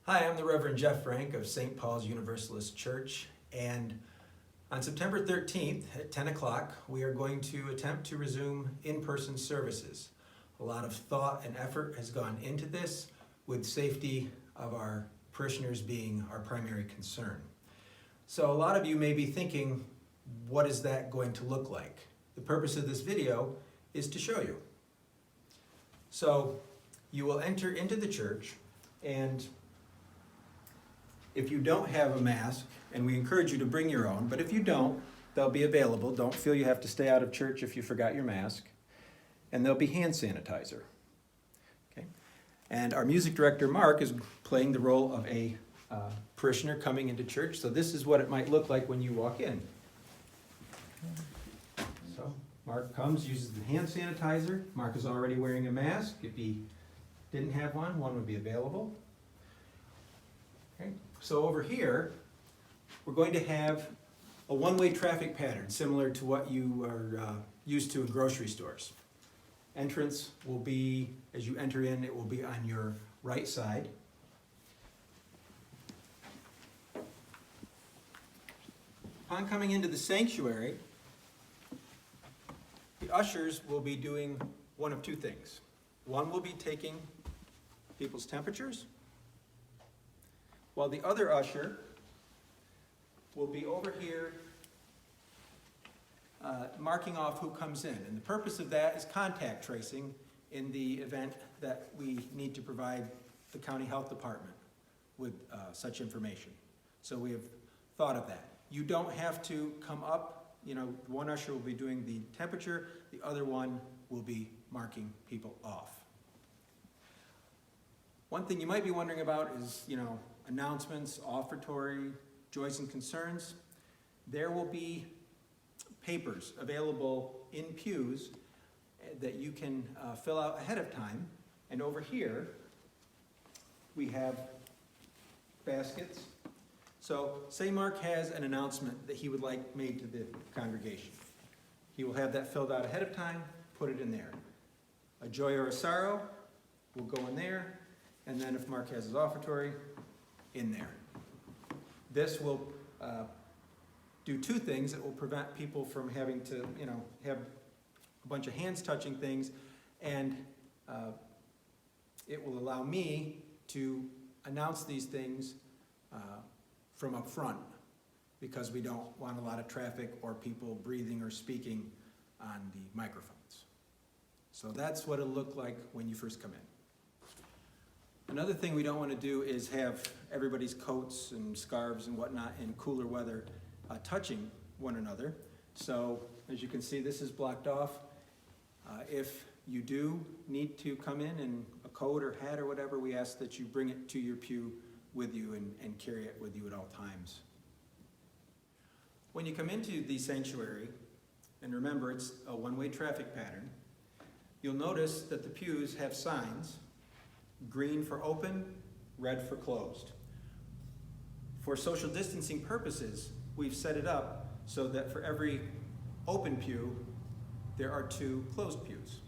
Hi, I'm the Reverend Jeff Frank of St. Paul's Universalist Church, and on September 13th at 10 o'clock, we are going to attempt to resume in-person services. A lot of thought and effort has gone into this, with safety of our parishioners being our primary concern. So a lot of you may be thinking, what is that going to look like? The purpose of this video is to show you. So you will enter into the church, and if you don't have a mask, and we encourage you to bring your own, but if you don't, they'll be available. Don't feel you have to stay out of church if you forgot your mask. And there'll be hand sanitizer. Okay? And our music director, Mark, is playing the role of a parishioner coming into church. So this is what it might look like when you walk in. So Mark comes, uses the hand sanitizer. Mark is already wearing a mask. If he didn't have one would be available. Okay. So over here, we're going to have a one-way traffic pattern similar to what you are used to in grocery stores. Entrance will be, as you enter in, it will be on your right side. Upon coming into the sanctuary, the ushers will be doing one of two things. One will be taking people's temperatures, while the other usher will be over here marking off who comes in. And the purpose of that is contact tracing in the event that we need to provide the county health department with such information. So we have thought of that. You don't have to come up. One usher will be doing the temperature, the other one will be marking people off. One thing you might be wondering about is, announcements, offertory, joys and concerns. There will be papers available in pews that you can fill out ahead of time. And over here, we have baskets. So say Mark has an announcement that he would like made to the congregation. He will have that filled out ahead of time, put it in there. A joy or a sorrow will go in there, and then if Mark has his offertory, in there. This will do two things. It will prevent people from having to, have a bunch of hands touching things, and it will allow me to announce these things from up front, because we don't want a lot of traffic or people breathing or speaking on the microphones. So that's what it'll look like when you first come in. Another thing we don't want to do is have everybody's coats and scarves and whatnot in cooler weather touching one another. So as you can see, this is blocked off. If you do need to come in a coat or hat or whatever, we ask that you bring it to your pew with you and carry it with you at all times. When you come into the sanctuary, and remember it's a one-way traffic pattern, you'll notice that the pews have signs: green for open, red for closed. For social distancing purposes, we've set it up so that for every open pew, there are 2 closed pews.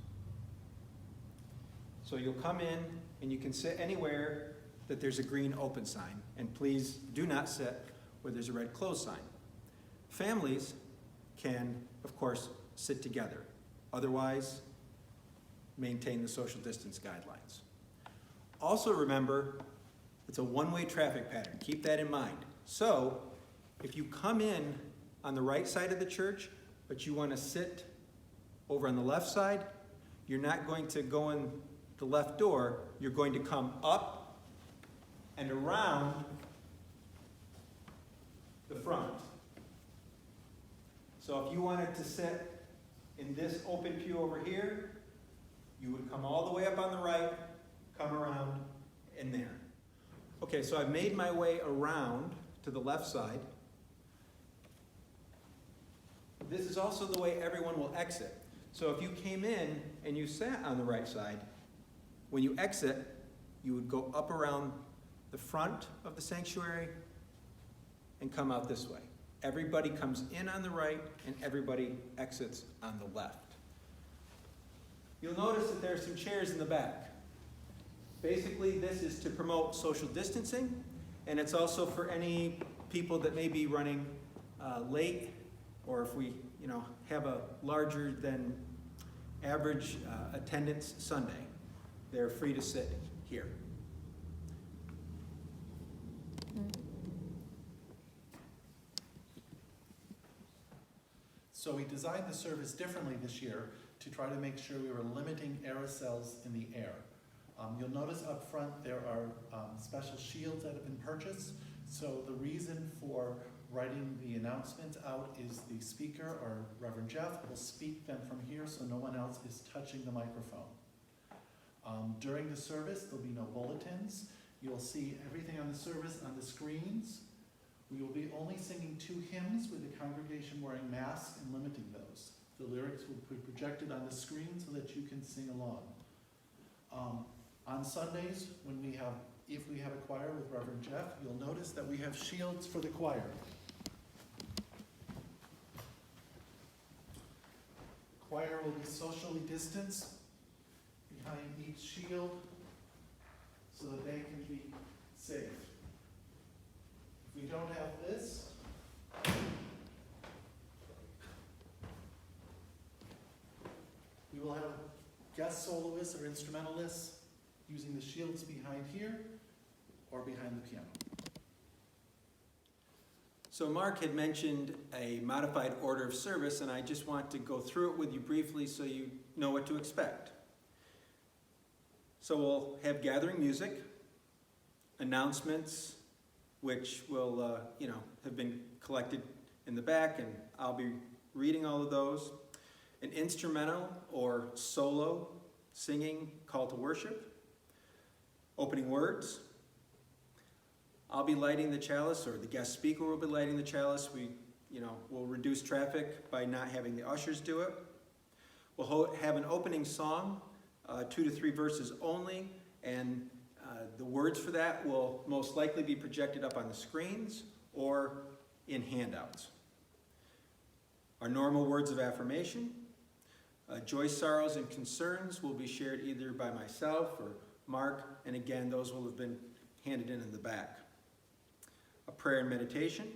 So you'll come in and you can sit anywhere that there's a green open sign, and please do not sit where there's a red closed sign. Families can, of course, sit together. Otherwise, maintain the social distance guidelines. Also remember, it's a one-way traffic pattern. Keep that in mind. So, if you come in on the right side of the church, but you want to sit over on the left side, you're not going to go in the left door. You're going to come up and around the front. So if you wanted to sit in this open pew over here, you would come all the way up on the right, come around in there. Okay, so I've made my way around to the left side. This is also the way everyone will exit. So if you came in and you sat on the right side, when you exit, you would go up around the front of the sanctuary and come out this way. Everybody comes in on the right and everybody exits on the left. You'll notice that there are some chairs in the back. Basically, this is to promote social distancing, and it's also for any people that may be running late, or if we, have a larger than average attendance Sunday. They're free to sit here. So we designed the service differently this year to try to make sure we were limiting aerosols in the air. You'll notice up front there are special shields that have been purchased. So the reason for writing the announcements out is the speaker, or Reverend Jeff, will speak them from here so no one else is touching the microphone. During the service, there'll be no bulletins. You'll see everything on the service on the screens. We will be only singing 2 hymns with the congregation wearing masks and limiting those. The lyrics will be projected on the screen so that you can sing along. On Sundays, if we have a choir with Reverend Jeff, you'll notice that we have shields for the choir. Choir will be socially distanced behind each shield so that they can be safe. If we don't have this, we will have guest soloists or instrumentalists using the shields behind here or behind the piano. So Mark had mentioned a modified order of service, and I just want to go through it with you briefly so you know what to expect. So we'll have gathering music, announcements, which will, have been collected in the back, and I'll be reading all of those. An instrumental or solo singing call to worship, opening words. I'll be lighting the chalice, or the guest speaker will be lighting the chalice. We'll reduce traffic by not having the ushers do it. We'll have an opening song, 2 to 3 verses only, and the words for that will most likely be projected up on the screens or in handouts. Our normal words of affirmation, joy, sorrows, and concerns will be shared either by myself or Mark, and again, those will have been handed in the back. A prayer and meditation,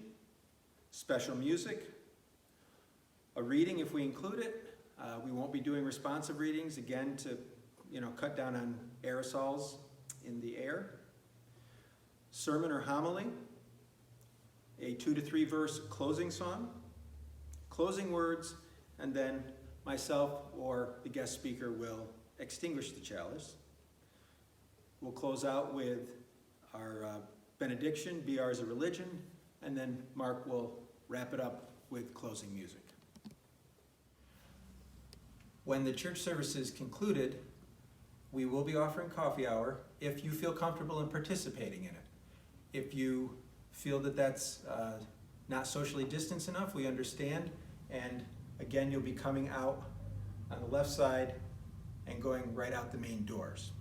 special music, a reading if we include it. We won't be doing responsive readings, again, to cut down on aerosols in the air. Sermon or homily, a 2 to 3 verse closing song, closing words, and then myself or the guest speaker will extinguish the chalice. We'll close out with our benediction, Be Ours a Religion, and then Mark will wrap it up with closing music. When the church service is concluded, we will be offering coffee hour if you feel comfortable in participating in it. If you feel that that's not socially distanced enough, we understand. And again, you'll be coming out on the left side and going right out the main doors.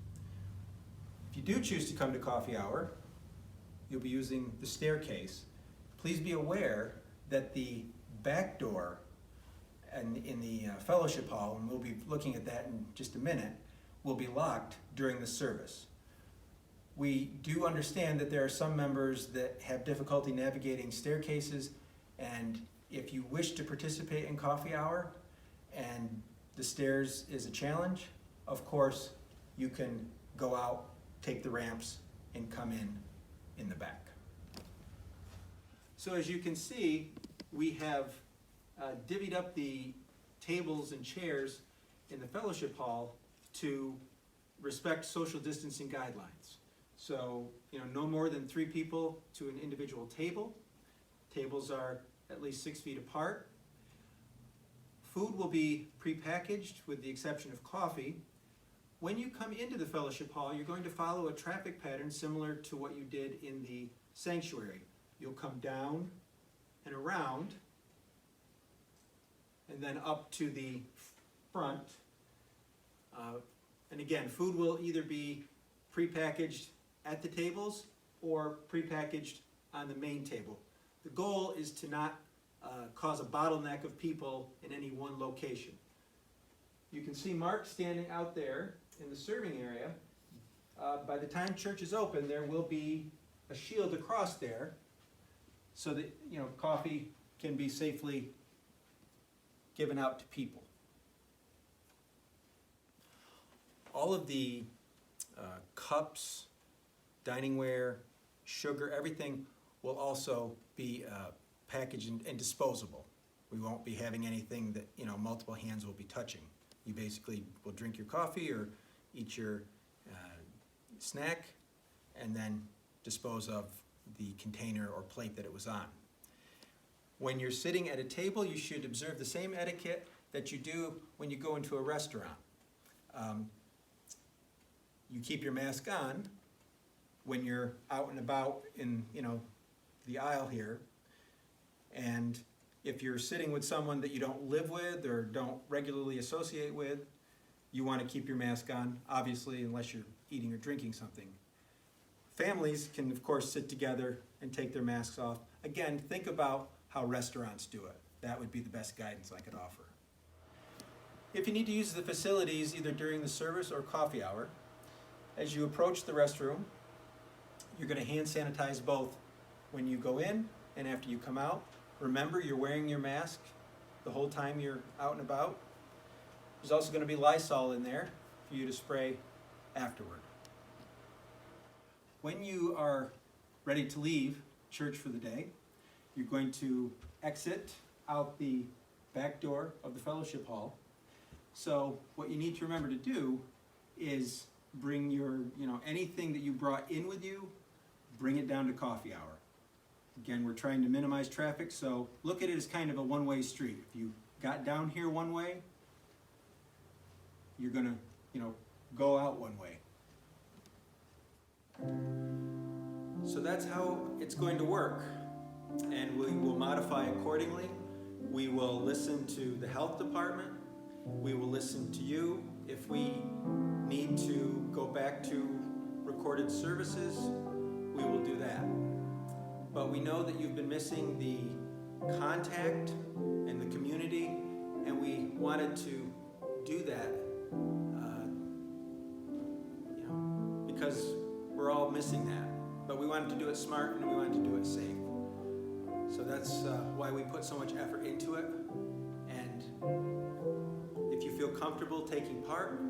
If you do choose to come to coffee hour, you'll be using the staircase. Please be aware that the back door and in the fellowship hall, and we'll be looking at that in just a minute, will be locked during the service. We do understand that there are some members that have difficulty navigating staircases, and if you wish to participate in coffee hour and the stairs is a challenge, of course, you can go out, take the ramps, and come in the back. So as you can see, we have divvied up the tables and chairs in the fellowship hall to respect social distancing guidelines. So, no more than 3 people to an individual table. Tables are at least 6 feet apart. Food will be prepackaged with the exception of coffee. When you come into the fellowship hall, you're going to follow a traffic pattern similar to what you did in the sanctuary. You'll come down and around, and then up to the front. And again, food will either be prepackaged at the tables or prepackaged on the main table. The goal is to not cause a bottleneck of people in any one location. You can see Mark standing out there in the serving area. by the time church is open, there will be a shield across there so that, coffee can be safely given out to people. All of the cups, dining ware, sugar, everything will also be packaged and disposable. We won't be having anything that, multiple hands will be touching. You basically will drink your coffee or eat your snack and then dispose of the container or plate that it was on. When you're sitting at a table, you should observe the same etiquette that you do when you go into a restaurant. You keep your mask on when you're out and about in, the aisle here. And if you're sitting with someone that you don't live with or don't regularly associate with, you want to keep your mask on, obviously, unless you're eating or drinking something. Families can, of course, sit together and take their masks off. Again, think about how restaurants do it. That would be the best guidance I could offer. If you need to use the facilities either during the service or coffee hour, as you approach the restroom, you're going to hand sanitize both when you go in and after you come out. Remember, you're wearing your mask the whole time you're out and about. There's also going to be Lysol in there for you to spray afterward. When you are ready to leave church for the day, you're going to exit out the back door of the fellowship hall. So what you need to remember to do is bring your, anything that you brought in with you, bring it down to coffee hour. Again, we're trying to minimize traffic, so look at it as kind of a one-way street. If you got down here one way, you're gonna, go out one way. So that's how it's going to work, and we will modify accordingly. We will listen to the health department. We will listen to you. If we need to go back to recorded services, we will do that. But we know that you've been missing the contact and the community, and we wanted to do that, because we're all missing that. But we wanted to do it smart and we wanted to do it safe. So that's why we put so much effort into it. And if you feel comfortable taking part,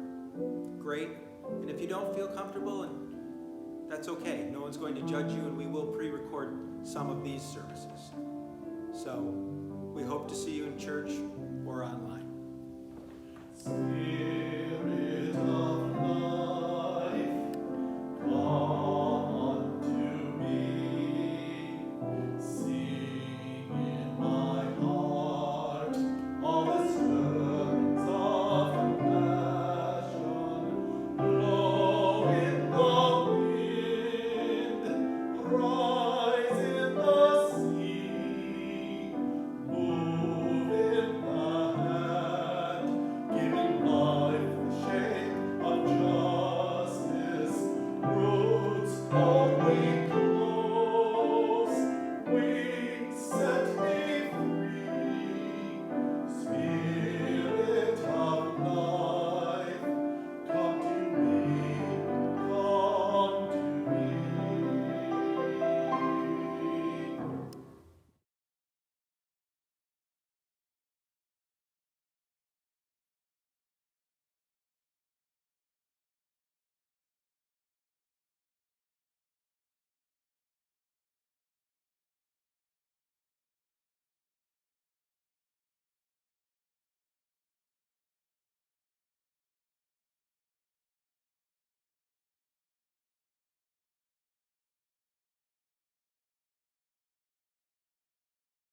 great. And if you don't feel comfortable, that's okay. No one's going to judge you, and we will pre-record some of these services. So we hope to see you